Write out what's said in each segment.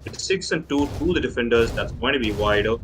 It's 6-2 to the defenders. That's going to be Waido.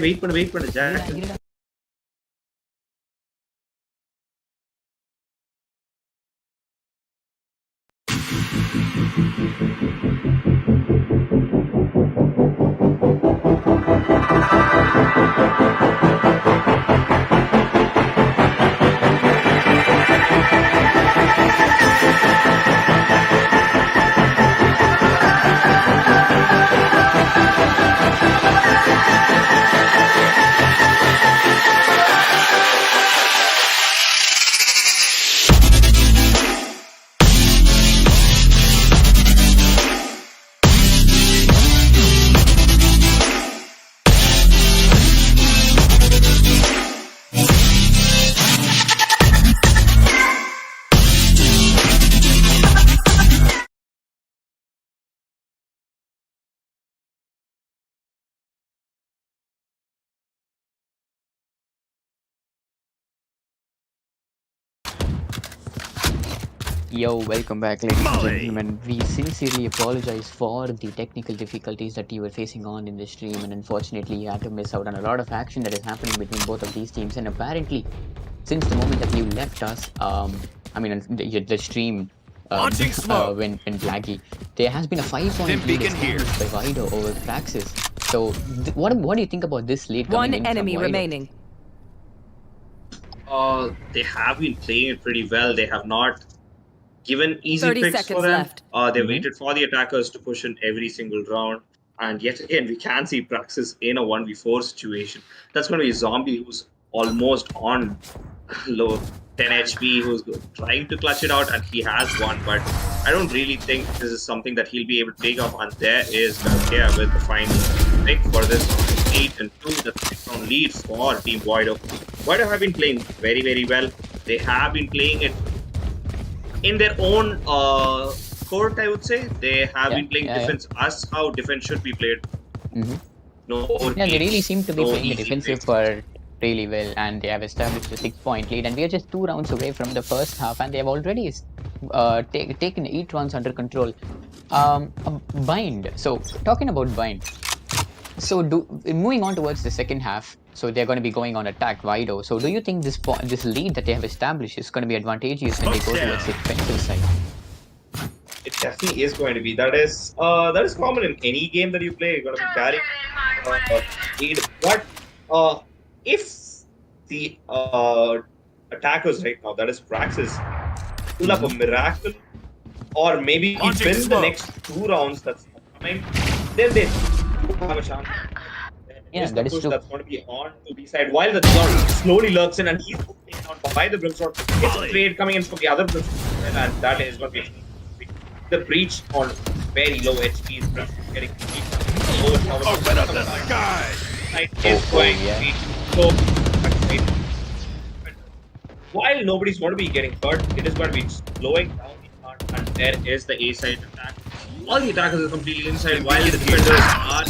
Wait பண்ணு Jack. Yo, welcome back, ladies and gentlemen. We sincerely apologize for the technical difficulties that you were facing on in the stream, and unfortunately, you had to miss out on a lot of action that is happening between both of these teams. And apparently, since the moment that you left us, the stream went laggy. There has been a 5-point lead established by Waido over Praxis. So, what do you think about this lead? One enemy remaining. They have been playing it pretty well. They have not given easy picks for them. They waited for the attackers to push in every single round. And yet again, we can see Praxis in a 1v4 situation. That's going to be a zombie who's almost on low 10 HP, who's trying to clutch it out, and he has one. But I don't really think this is something that he'll be able to take off. And there is Garcia with the final pick for this 8-2, the 6-round lead for Team Waido. Waido have been playing very, very well. They have been playing it in their own court, I would say. They have been playing defense as how defense should be played. No they really seem to be playing the easy defensive part really well, and they have established a 6-point lead, and we are just 2 rounds away from the first half, and they have already taken 8 rounds under control. Bind. So talking about bind. So moving on towards the second half, so they're going to be going on attack Waido. So do you think this lead that they have established is going to be advantageous when they go towards the defensive side? It definitely is going to be. That is common in any game that you play. You're going to be carrying lead. But if the attackers right now, that is Praxis, pull up a miracle, or maybe win the next 2 rounds that's coming, then they have a chance. Yeah, that is true. That's going to be on to B side while the Thorn slowly lurks in, and he's taken out by the Brimstone. It's a trade coming in from the other Brimstone, and that is going to be the breach on very low HP is getting open up the sky. Is going to be so while nobody's going to be getting hurt, it is going to be slowing down the hunt, and there is the A side attack. All the attackers are completely inside while the defenders are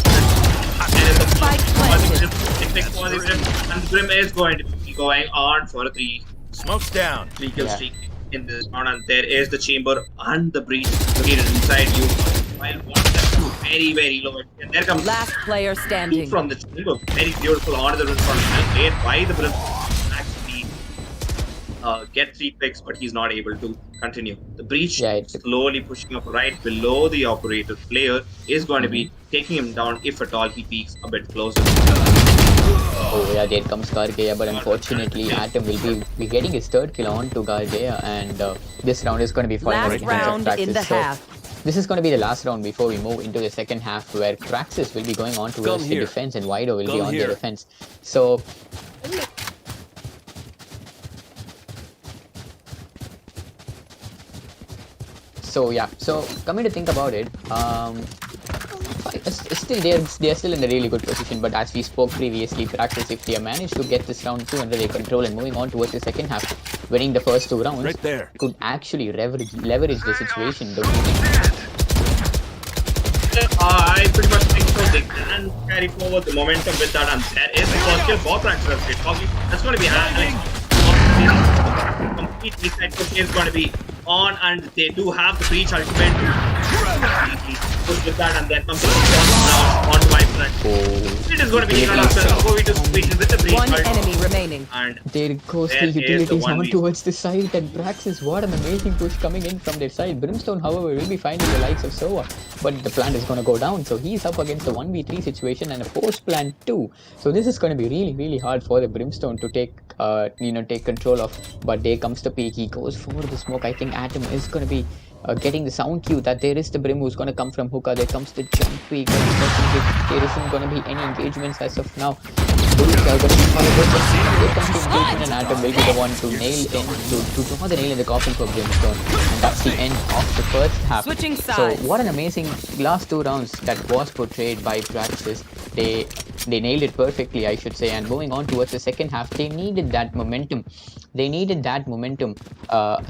and Grim is going to be going on for the smokes down 3-kill streak in this round, and there is the chamber and the breach located inside you. While one very, very low, and there comes last player standing from the chamber. Very beautiful on the run played by the Brim. Actually, get 3 picks, but he's not able to continue. The breach slowly pushing up right below the operator player is going to be taking him down if at all he peeks a bit closer. Oh yeah, there comes Gargeya, but unfortunately Atom will be getting his 3rd kill on to Gargeya, and this round is going to be falling out in hands of Praxis. So this is going to be the last round before we move into the second half, where Praxis will be going on towards the defense and Waido will be on the defense. So yeah, so coming to think about it, still they're still in a really good position, but as we spoke previously, Praxis, if they manage to get this round 2 under their control and moving on towards the second half, winning the first 2 rounds, could actually leverage the situation. I pretty much think so. They can carry forward the momentum with that, and there is the first kill for Praxis. That's going to be complete reset push is going to be on, and they do have the breach ultimate push with that, and then comes the now on to Vibrant. It is going to be taken out with the breach. 1 enemy remaining. And there goes the utilities on towards the side, and Praxis, what an amazing push coming in from their side. Brimstone, however, will be finding the likes of Sova, but the plant is going to go down, so he's up against the 1v3 situation and a post plant too. So this is going to be really, really hard for the Brimstone to take control of. But there comes the peak. He goes for the smoke. I think Atom is going to be getting the sound cue that there is the Brim who's going to come from hookah. There comes the jump peak. There isn't going to be any engagements as of now. And Atom will be the one to nail to draw the nail in the coffin for Brimstone, and that's the end of the first half. So what an amazing last 2 rounds that was portrayed by Praxis. They nailed it perfectly, I should say, and moving on towards the second half, they needed that momentum.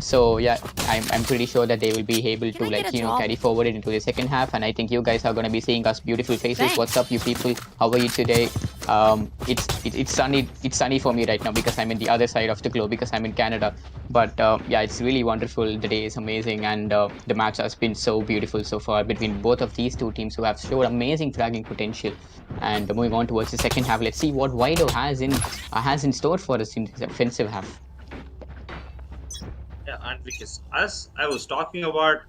So yeah, I'm pretty sure that they will be able to carry forward into the second half, and I think you guys are going to be seeing us beautiful faces. Thanks. What's up, you people? How are you today? It's sunny for me right now because I'm in the other side of the globe, because I'm in Canada. But yeah, it's really wonderful. The day is amazing, and the match has been so beautiful so far between both of these 2 teams who have showed amazing fragging potential. And moving on towards the second half, let's see what Waido has in store for us in the offensive half. Yeah, and because as I was talking about,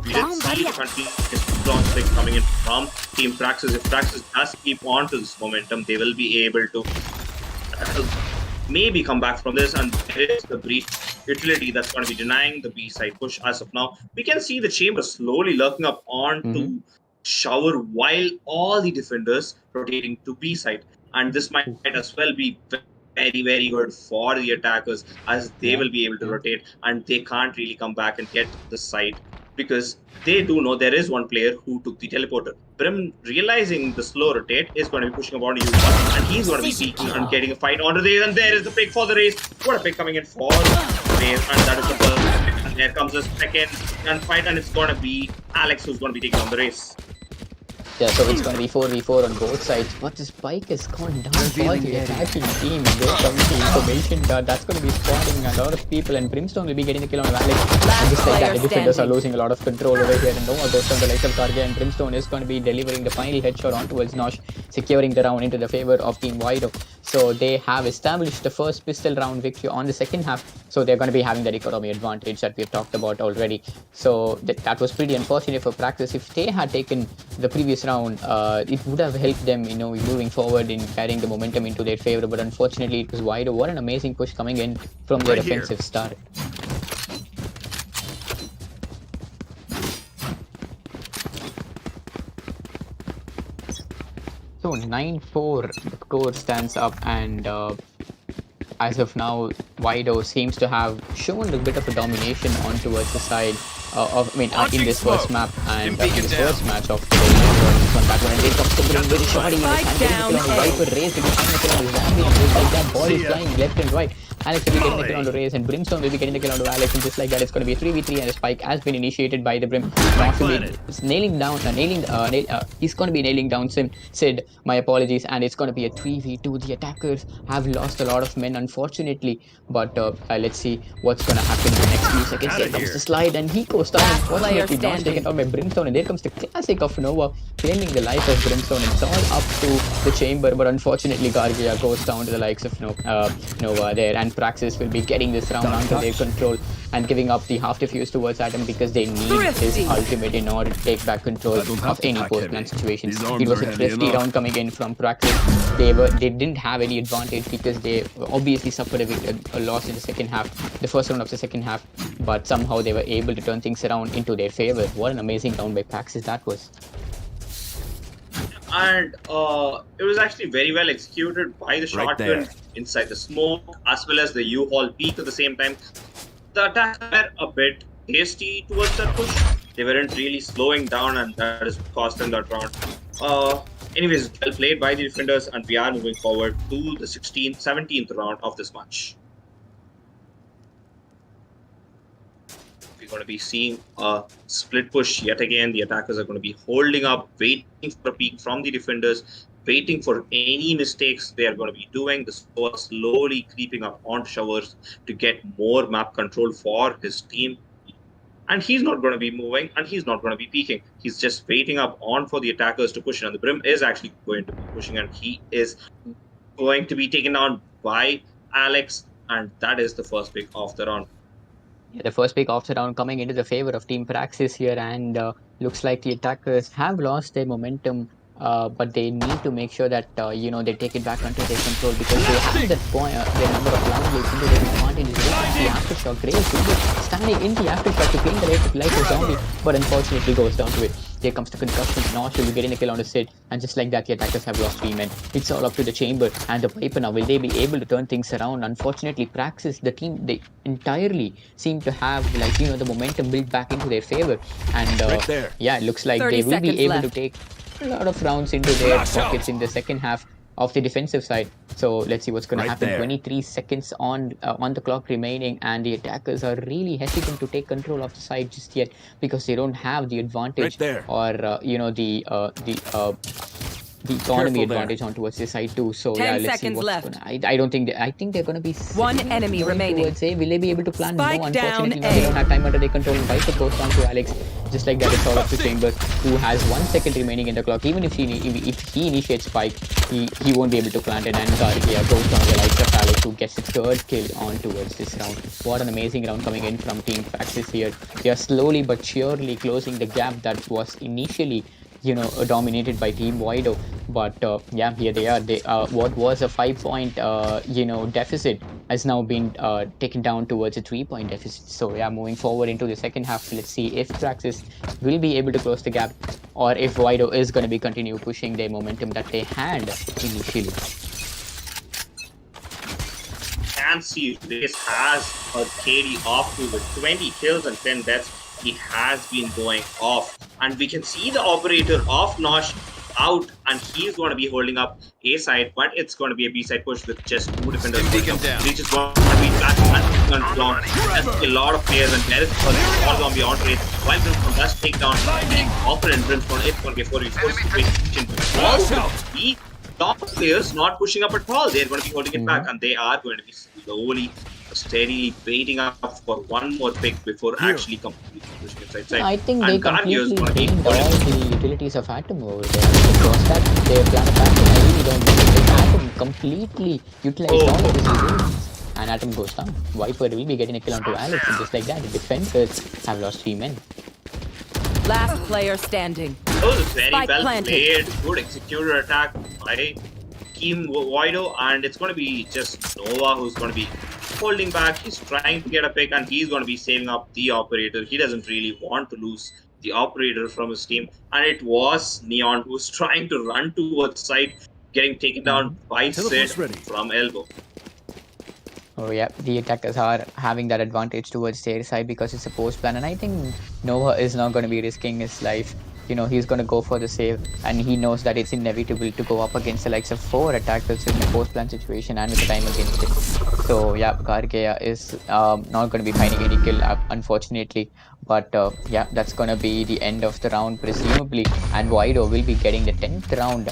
we did see the continuous launch pick coming in from Team Praxis. If Praxis does keep on to this momentum, they will be able to maybe come back from this, and there is the breach utility that's going to be denying the B side push as of now. We can see the chamber slowly lurking up onto shower while all the defenders rotating to B side, and this might as well be very, very good for the attackers, as they will be able to rotate and they can't really come back and get the side because they do know there is one player who took the teleporter. Brim, realizing the slow rotate, is going to be pushing about U1, and he's going to be peeking and getting a fight onto the race, and there is the pick for the race. What a pick coming in for the race, and that is the first pick, and there comes the second fight, and it's going to be Alex who's going to be taking on the race. Yeah, so it's going to be 4v4 on both sides, but the spike has gone down for the attacking team. And there comes the information that's going to be spawning a lot of people, and Brimstone will be getting the kill on Alex. And just like that, the defenders are losing a lot of control over here, and Nova goes from the likes of Karga, and Brimstone is going to be delivering the final headshot on towards Nosh, securing the round into the favor of Team Waido. So they have established the first pistol round victory on the second half, so they're going to be having that economy advantage that we've talked about already. So that was pretty unfortunate for Praxis. If they had taken the previous round, it would have helped them, moving forward in carrying the momentum into their favor. But unfortunately, it was Waido. What an amazing push coming in from their offensive start. So 9-4, the score stands up, and as of now, Waido seems to have shown a bit of a domination on towards the side in this first map, and in this first match of today. One back one, and there comes the Brim with a shotty, and getting the Viper race, getting the kill on the Zambi, and just like that, ball is flying left and right. Alex will be getting the kill on the race, and Brimstone will be getting the kill on the Alex, and just like that, it's going to be a 3v3, and the spike has been initiated by the Brim. He's going to be nailing down Sid, my apologies, and it's going to be a 3v2. The attackers have lost a lot of men, unfortunately, but let's see what's going to happen in the next few seconds. There comes the slide, and he goes down, unfortunately, not taken out by Brimstone, and there comes the classic of Nova, claiming the life of Brimstone. It's all up to the chamber, but unfortunately, Gargia goes down to the likes of Nova there, and Praxis will be getting this round under their control and giving up the half defuse towards Adam because they need his ultimate in order to take back control of any post-plan situation. It was a thrifty round coming in from Praxis. They didn't have any advantage because they obviously suffered a loss in the second half, the first round of the second half, but somehow they were able to turn things around into their favor. What an amazing round by Praxis that was. And it was actually very well executed by the shotgun inside the smoke, as well as the U-Haul peak at the same time. The attacks were a bit hasty towards that push. They weren't really slowing down, and that has cost them that round. Anyways, well played by the defenders, and we are moving forward to the 17th round of this match. We're going to be seeing a split push yet again. The attackers are going to be holding up, waiting for a peek from the defenders, waiting for any mistakes they are going to be doing. The score slowly creeping up on Showers to get more map control for his team. And he's not going to be moving, and he's not going to be peeking. He's just waiting up on for the attackers to push in. And the Brim is actually going to be pushing, and he is going to be taken down by Alex. And that is the first pick of the round. Yeah, the first pick of the round coming into the favor of Team Praxis here, and looks like the attackers have lost their momentum, but they need to make sure that they take it back under their control because they have that point, their number of round leads into their advantage. The aftershock, Graves will be standing in the aftershock to claim the life of Zombie, but unfortunately goes down to it. There comes the concussion. Nosh will be getting the kill on the Sid, and just like that, the attackers have lost 3 men. It's all up to the chamber and the Viper now. Will they be able to turn things around? Unfortunately, Praxis, the team, they entirely seem to have the momentum built back into their favor, and yeah, it looks like they will be able to take a lot of rounds into their pockets in the second half of the defensive side. So let's see what's going to happen. 23 seconds on the clock remaining, and the attackers are really hesitant to take control of the side just yet because they don't have the advantage or the economy advantage on towards this side too. So yeah, let's see what's going to. I don't think I think they're going to be one enemy remaining. Will they be able to plan? Spike no, unfortunately, they don't have time under their control. And Viper goes down to Alex. Just like that, it's all up to Chamber, who has 1 second remaining in the clock. Even if he initiates Spike, he won't be able to plant it. And Gargia goes down the likes of Alex, who gets the 3rd kill on towards this round. What an amazing round coming in from Team Praxis here. They are slowly but surely closing the gap that was initially dominated by Team Waido, but yeah, here they are. They what was a 5-point deficit has now been taken down towards a 3-point deficit. So yeah, moving forward into the second half, let's see if Praxis will be able to close the gap, or if Waido is going to be continue pushing their momentum that they had initially. Can see this has a KD off to the 20 kills and 10 deaths. he has been going off. And we can see the operator of Nosh out, and he's going to be holding up A side, but it's going to be a B side push with just 2 defenders. Reach is going to be flashing and long. That's a lot of players, and there is all zombie on race. While Brimstone does take down the opponent, Brimstone, it's going to be a 4v4 situation. The top players not pushing up at all. They're going to be holding it back, and they are going to be slowly, steadily waiting up for one more pick before actually completely pushing it side. I think they completely drained all the utilities of Atom over there. Because that their plan of action, I really don't think Atom completely utilized all of his utilities. And Atom goes down. Viper will be getting a kill onto Alex, and just like that, the defenders have lost 3 men. Last player standing. That was a very well played, good executor attack by Team Waido, and it's going to be just Nova who's going to be holding back. He's trying to get a pick, and he's going to be saving up the operator. He doesn't really want to lose the operator from his team, and it was Neon who's trying to run towards side, getting taken down by Sid from elbow. Oh yeah, the attackers are having that advantage towards their side because it's a post plan, and I think Nova is not going to be risking his life. You know, he's going to go for the save, and he knows that it's inevitable to go up against the likes of 4 attackers in a post plan situation and with the time against it. So yeah, Gargeya is not going to be finding any kill, unfortunately. But yeah, that's going to be the end of the round presumably, and Waido will be getting the 10th round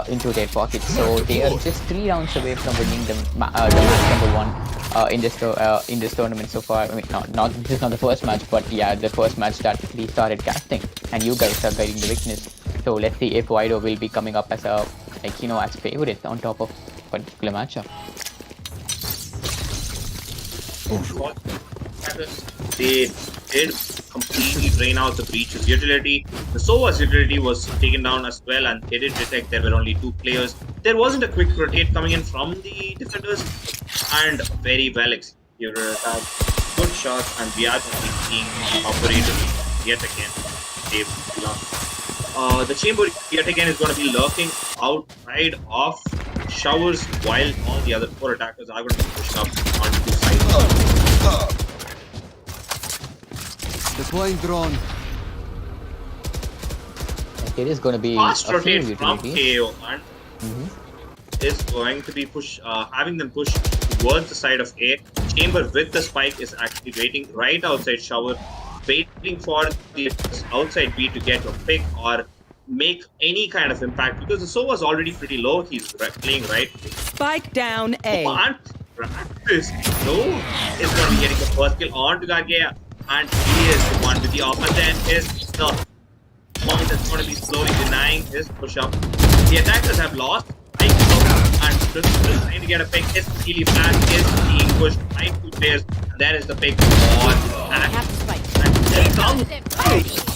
into their pockets. So they are just 3 rounds away from winning the match number 1 in this tournament so far. I mean, this is not the first match, but yeah, the first match that we started casting, and you guys are guiding the witness. So let's see if Waido will be coming up as a as favorite on top of particular matchup. They did completely drain out the Breach's utility. The Sova's utility was taken down as well, and they did detect there were only 2 players. There wasn't a quick rotate coming in from the defenders, and very well executed attack. Good shots, and we are seeing the operator yet again. The chamber yet again is going to be lurking outside of showers, while all the other 4 attackers are going to be pushing up onto the side. Deploying drone. It is going to be fast a rotate few from KO, and is going to be having them push towards the side of A. Chamber with the spike is actually waiting right outside shower, waiting for the outside B to get a pick or make any kind of impact, because the Sova is already pretty low. He's playing right. Spike down A. And Praxis, no, is going to be getting the first kill onto Gargeya, and he is the one with the off, and then is the one that's going to be slowly denying his push-up. The attackers have lost, and still trying to get a pick. His Healy flash is being pushed by 2 players, and there is the pick on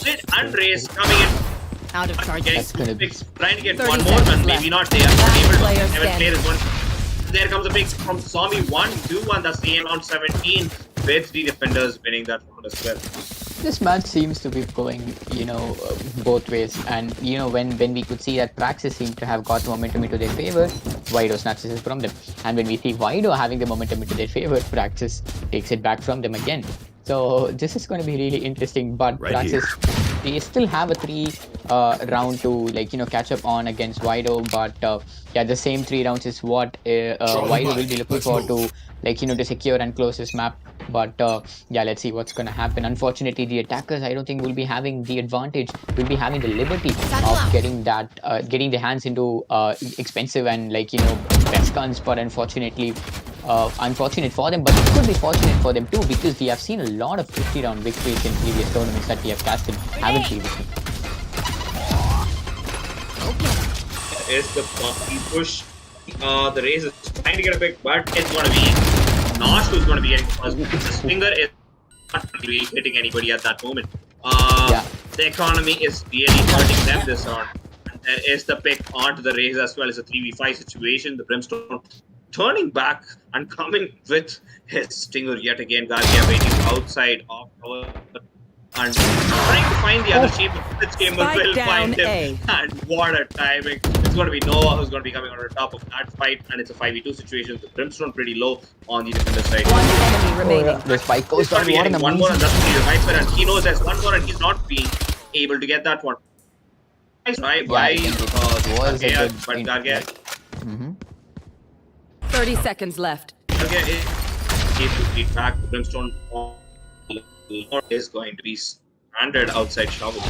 Sid and Race coming in. Out of charge. Trying to get one more, but maybe not. They are able to never play this one. There comes a pick from Zombie 1-2-1. That's the round 17, with the defenders winning that round as well. This match seems to be going, both ways, and when we could see that Praxis seemed to have got momentum into their favor, Waido snatches it from them, and when we see Waido having the momentum into their favor, Praxis takes it back from them again. So this is going to be really interesting, but Praxis, they still have a 3 round to catch up on against Waido, but yeah, the same 3 rounds is what Waido will be looking for to to secure and close this map. But yeah, let's see what's gonna happen. Unfortunately, the attackers, I don't think, will be having the advantage, will be having the liberty of getting their hands into expensive and best guns. But unfortunately, unfortunate for them, but it could be fortunate for them too, because we have seen a lot of 50-round victories in previous tournaments that we have casted, haven't we? Is the push. The race is trying to get a pick, but it's going to be Nosh who's going to be getting the first. His finger is not really hitting anybody at that moment. The economy is really hurting them this round. And there is the pick onto the race as well as a 3v5 situation. The Brimstone turning back and coming with his stinger yet again. Gargeya waiting outside of our and trying to find the other chamber. This chamber will find him. And what a timing. It's going to be Noah who's going to be coming on the top of that fight, and it's a 5v2 situation. The Brimstone pretty low on the defender side. One enemy remaining. The spike goes down. What an one more, and that's the Viper, and he knows there's one more, and he's not being able to get that one. Nice try by Gargia. 30 seconds left. Gargia is able to beat back the Brimstone. Is going to be stranded outside Shovel.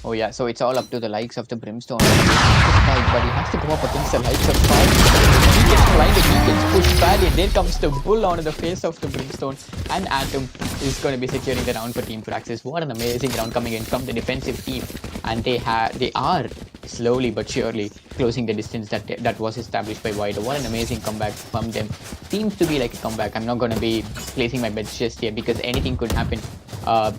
Oh yeah, so it's all up to the likes of the Brimstone. But he has to go up against the likes of Five. He gets blinded, he gets pushed badly, and there comes the bull onto the face of the Brimstone. And Atom is going to be securing the round for Team Praxis. What an amazing round coming in from the defensive team. And they are slowly but surely closing the distance that was established by Waido. What an amazing comeback from them. Seems to be like a comeback. I'm not going to be placing my bets just yet because anything could happen.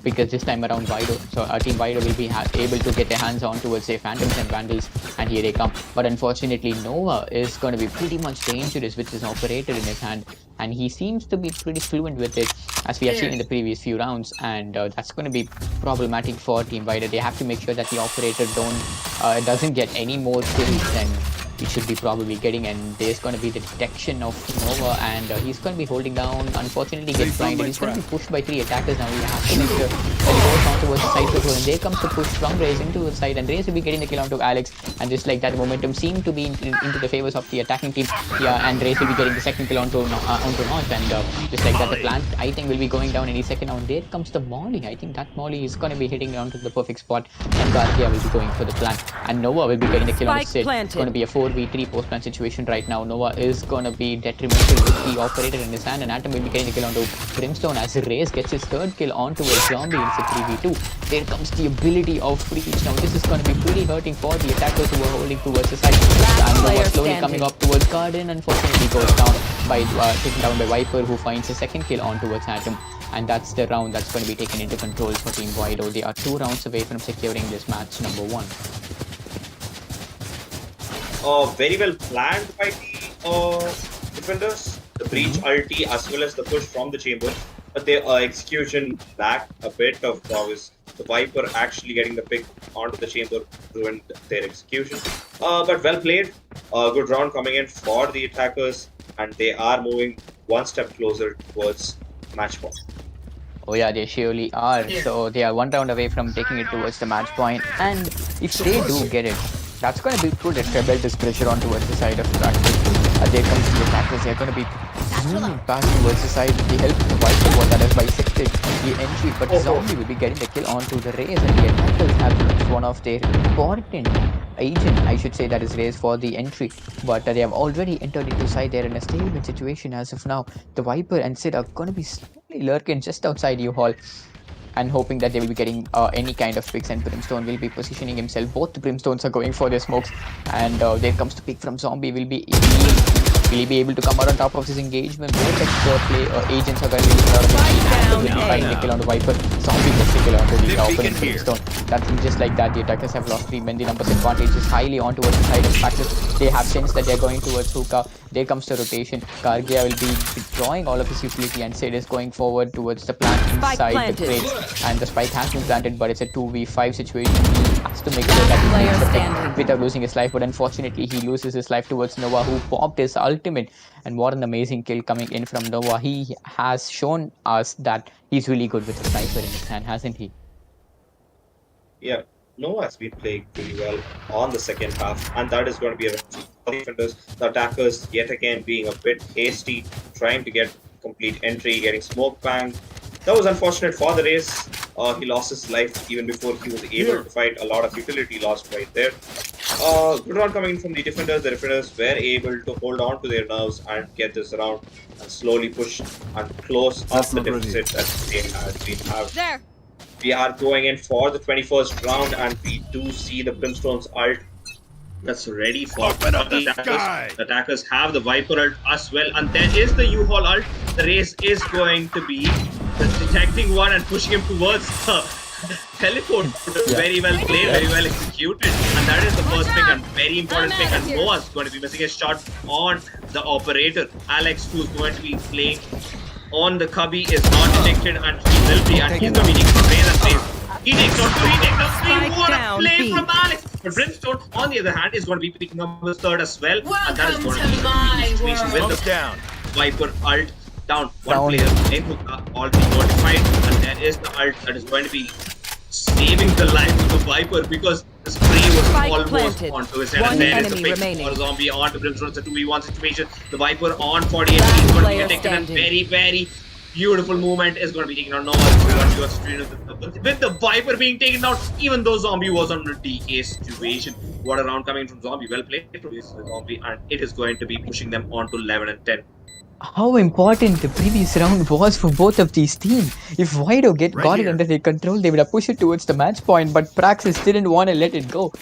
Because this time around Team Waido will be able to get their hands on towards say Phantoms and Vandals, and here they come. But unfortunately Nova is going to be pretty much dangerous with his operator in his hand, and he seems to be pretty fluent with it as we have seen in the previous few rounds, and that's going to be problematic for Team Waido. They have to make sure that the operator doesn't get any more kills than he should be probably getting, and there's going to be the detection of Nova, and he's going to be holding down. Unfortunately gets blinded. He's going to be pushed by 3 attackers now. We have to make sure that he goes on towards the side control, and there comes the push from Raze into the side, and Raze will be getting the kill onto Alex, and just like that momentum seemed to be into the favors of the attacking team. Yeah, and Raze will be getting the second kill onto North, and just like that the plant I think will be going down any second now, and there comes the Molly. I think that Molly is going to be hitting onto the perfect spot, and Garcia will be going for the plant, and Nova will be getting the kill on Sid. It's going to be a 4v3 post-plant situation right now. Nova is going to be detrimental with the operator in his hand, and Atom will be getting the kill onto Brimstone as Raze gets his third kill onto a zombie. It's a 3v2. There comes the ability of freeze. Now this is going to be pretty hurting for the attackers who are holding towards the side. And Nova slowly coming up towards Garden, unfortunately goes down by taken down by Viper, who finds a second kill on towards Atom. And that's the round that's going to be taken into control for Team Waido. They are 2 rounds away from securing this match number 1. Very well planned by the defenders. The breach ulti as well as the push from the chamber, but their execution lacked a bit of prowess. The Viper actually getting the pick onto the chamber ruined their execution. But well played. Good round coming in for the attackers, and they are moving one step closer towards match point. Oh yeah, they surely are. So they are 1 round away from taking it towards the match point, and if they do get it, that's going to be good. Treble this pressure on towards the side of Praxis. There comes the attackers. They're going to be passing towards the side with the help of the Viper wall that has bisected the entry, but the zombie will be getting the kill onto the Raze, and the attackers have one of their important agent, I should say, that is Raze for the entry, but they have already entered into side. They're in a stalemate situation as of now. The Viper and Sid are going to be slowly lurking just outside U-Hall and hoping that they will be getting any kind of picks, and Brimstone will be positioning himself. Both the Brimstones are going for their smokes, and there comes the pick from Zombie. Will he be able to come out on top of this engagement? Both expert agents are going to be looking out of the will be finding the kill on the Viper. Zombie gets the kill onto the opponent Brimstone. That's just like that. The attackers have lost 3 men. The numbers advantage is highly on towards the side of Praxis. They have sensed that they're going towards Hookah. There comes the rotation. Gargia will be withdrawing all of his utility, and Sid is going forward towards the plant inside the crate. And the spike has been planted, but it's a 2v5 situation. He has to make sure that he makes the pick without losing his life, but unfortunately he loses his life towards Nova, who popped his ultimate. And what an amazing kill coming in from Nova. He has shown us that he's really good with the sniper in his hand, hasn't he? Yeah, Nova has been playing pretty well on the second half, and that is going to be a for the defenders. The attackers yet again being a bit hasty, trying to get complete entry, getting smoke banged. That was unfortunate for the Raze. He lost his life even before he was able to fight. A lot of utility lost right there. Good round coming in from the defenders. The defenders were able to hold on to their nerves and get this round and slowly push and close up the deficit that they had been having. We are going in for the 21st round, and we do see the Brimstone's ult that's ready for the attackers. The attackers have the Viper ult as well, and there is the U-Haul ult. The Raze is going to be detecting one and pushing him towards the teleport. Very well played, very well executed, and that is the first pick and very important pick. And Noah's going to be missing a shot on the operator. Alex, who's going to be playing on the cubby, is not detected, and he will be, and he's going to be needing to raise and save. He takes out 3, takes out 3. Spike What a down, play B. from Alex. But Brimstone, on the other hand, is going to be picking up his third as well. And that is going to be a situation with Pump the down. Viper ult. Down one player in hookah, already notified, and there is the ult that is going to be saving the life of the Viper because the spray was Spike almost planted. onto his head. One And there is enemy the pick remaining. for Zombie onto Brimstone. It's a 2v1 situation. The Viper on 40 HP is going to be player taken. A standing. very beautiful movement is going to be taken out. No one with the Viper being taken out, even though Zombie was on a DK situation. What a round coming from Zombie. Well played from Zombie, and it is going to be pushing them on to 11 and 10. How important the previous round was for both of these teams. If Waido got it under their control, they would have pushed it towards the match point, but Praxis didn't want to let it go.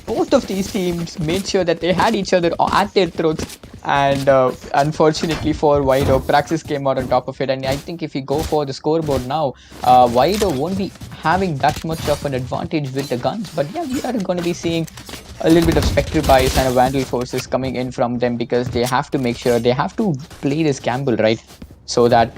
Both of these teams made sure that they had each other at their throats, and unfortunately for Waido, Praxis came out on top of it. And I think if you go for the scoreboard now, Waido won't be having that much of an advantage with the guns, but yeah, we are going to be seeing a little bit of Spectre bias and a Vandal forces coming in from them, because they have to make sure they have to play this gamble right, so that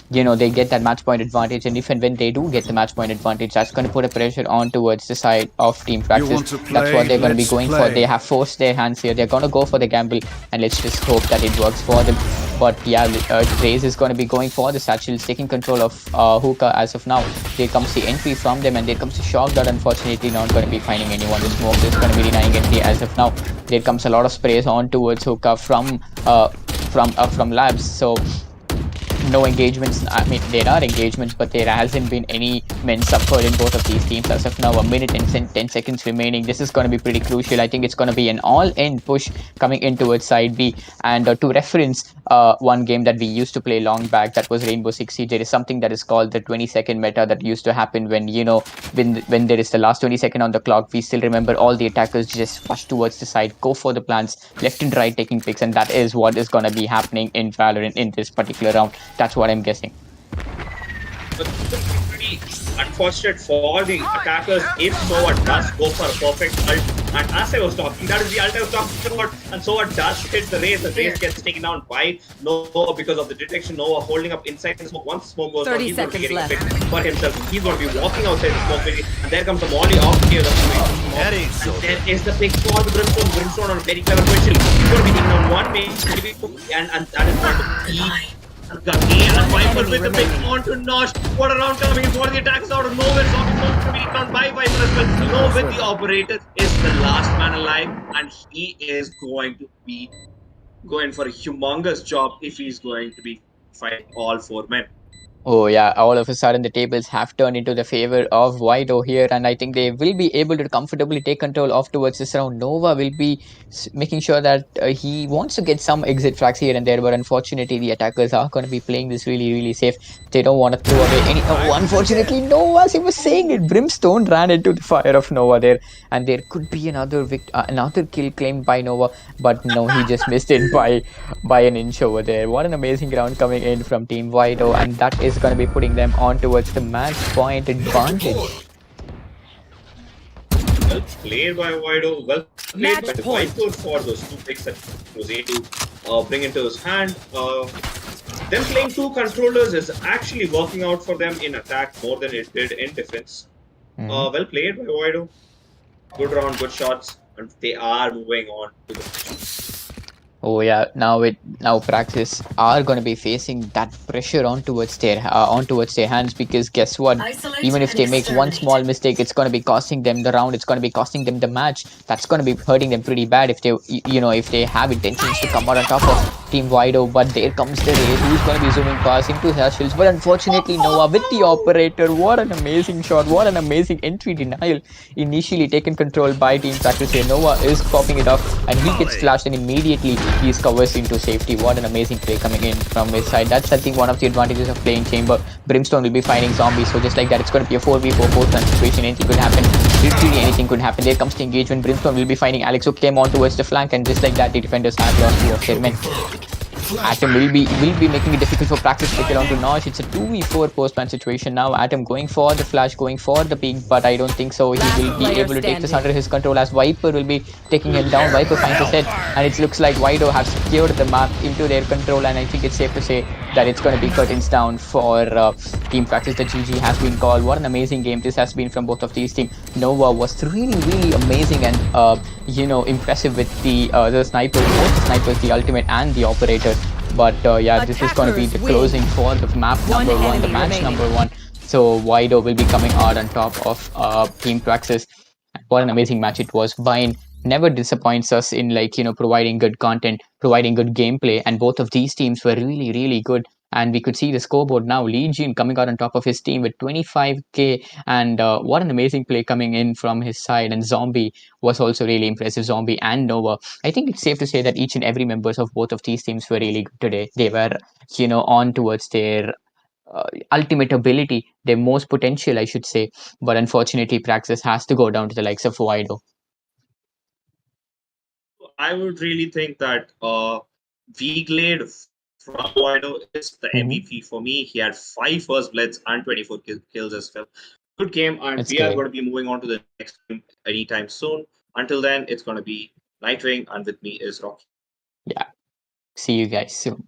they get that match point advantage. And if and when they do get the match point advantage, that's going to put a pressure on towards the side of Team Praxis. That's what they're going to be going for. They have forced their hands here. They're going to go for the gamble, and let's just hope that it works for them. But yeah, Raze is going to be going for the satchels, taking control of Hookah as of now. There comes the entry from them, and there comes the shock that unfortunately not going to be finding anyone. The smoke is going to be denying entry as of now. There comes a lot of sprays on towards Hookah from labs. So no engagements. I mean, there are engagements, but there hasn't been any men suffered in both of these teams as of now. A minute and 10 seconds remaining. This is going to be pretty crucial. I think it's going to be an all-in push coming in towards side B. And to reference one game that we used to play long back, that was Rainbow Six Siege. There is something that is called the 20-second meta that used to happen when when there is the last 20 seconds on the clock. We still remember all the attackers just rush towards the side, go for the plants, left and right taking picks, and that is what is going to be happening in Valorant in this particular round. That's what I'm guessing. Pretty unfortunate for the attackers if Sova does go for a perfect ult. And as I was talking, that is the ult I was talking about. And Sova does hit the Raze. The Raze gets taken down by Nova because of the detection. Nova holding up inside the smoke. Once the smoke goes down, he's going to be getting a pick for himself. He's going to be walking outside the smoke. And there comes the molly off here. That ain't so. And there is the pick for the Brimstone. Brimstone on a very clever position. He's going to be taking on one main, and that is going to be again a Viper with the big onto Nosh. What a round coming in for the attacks out of nowhere. Zombie going to be taken by Viper as well. No, with the operator is the last man alive, and he is going to be going for a humongous job if he's going to be fighting all 4 men. Oh yeah, all of a sudden the tables have turned into the favor of Waido here, and I think they will be able to comfortably take control of towards this round. Nova will be making sure that he wants to get some exit frags here and there, but unfortunately the attackers are going to be playing this really safe. They don't want to throw away any... Oh, unfortunately, Nova, as he was saying it, Brimstone ran into the fire of Nova there, and there could be another kill claimed by Nova, but no, he just missed it by an inch over there. What an amazing round coming in from Team Waido, and that is going to be putting them on towards the match point advantage. Well played by Waido. Well played by the Viper for those 2 picks that he was able to bring into his hand. Them playing 2 controllers is actually working out for them in attack more than it did in defense. Well played by Waido. Good round, good shots, and they are moving on to the match. Oh yeah, now Praxis are going to be facing that pressure on towards their hands, because guess what? Even if they make one small mistake, it's going to be costing them the round. It's going to be costing them the match. That's going to be hurting them pretty bad if they if they have intentions to come out on top of Team Waido. But there comes the Raze, who's going to be zooming past into Satchels. But unfortunately, Nova with the operator. What an amazing shot! What an amazing entry denial. Initially taken control by Team Praxis here. Nova is popping it off, and he gets flashed, and immediately he covers into safety. What an amazing play coming in from his side. That's, I think, one of the advantages of playing Chamber. Brimstone will be fighting zombies, so just like that, it's going to be a 4v4 4-turn situation. Anything could happen. Literally anything could happen. There comes the engagement. Brimstone will be fighting Alex, who came on towards the flank, and just like that, the defenders have lost 2 of their men. Atom will be making it difficult for Praxis to get onto Nosh. It's a 2v4 post-man situation now. Atom going for the flash, going for the peak, but I don't think so. He will be able to take this under his control, as Viper will be taking him down. Viper finds his head, and it looks like Waido have secured the map into their control, and I think it's safe to say that it's going to be curtains down for Team Praxis. The GG has been called. What an amazing game this has been from both of these teams. Nova was really amazing and impressive with the snipers, both the snipers, the ultimate and the operator. But yeah, this is going to be the closing for the map number one, the match number one. So Waido will be coming out on top of Team Praxis. What an amazing match it was. Vine never disappoints us in providing good content, providing good gameplay, and both of these teams were really good. And we could see the scoreboard now. Legion coming out on top of his team with 25k, and what an amazing play coming in from his side. And Zombie was also really impressive. Zombie and Nova. I think it's safe to say that each and every members of both of these teams were really good today. They were, on towards their ultimate ability, their most potential, I should say. But unfortunately, Praxis has to go down to the likes of Waido. I would really think that V-Glade from Waido is the MVP for me. He had 5 first bloods and 24 kills as well. Good game, and we are going to be moving on to the next game anytime soon. Until then, it's going to be Nightwing, and with me is Rocky. Yeah. See you guys soon.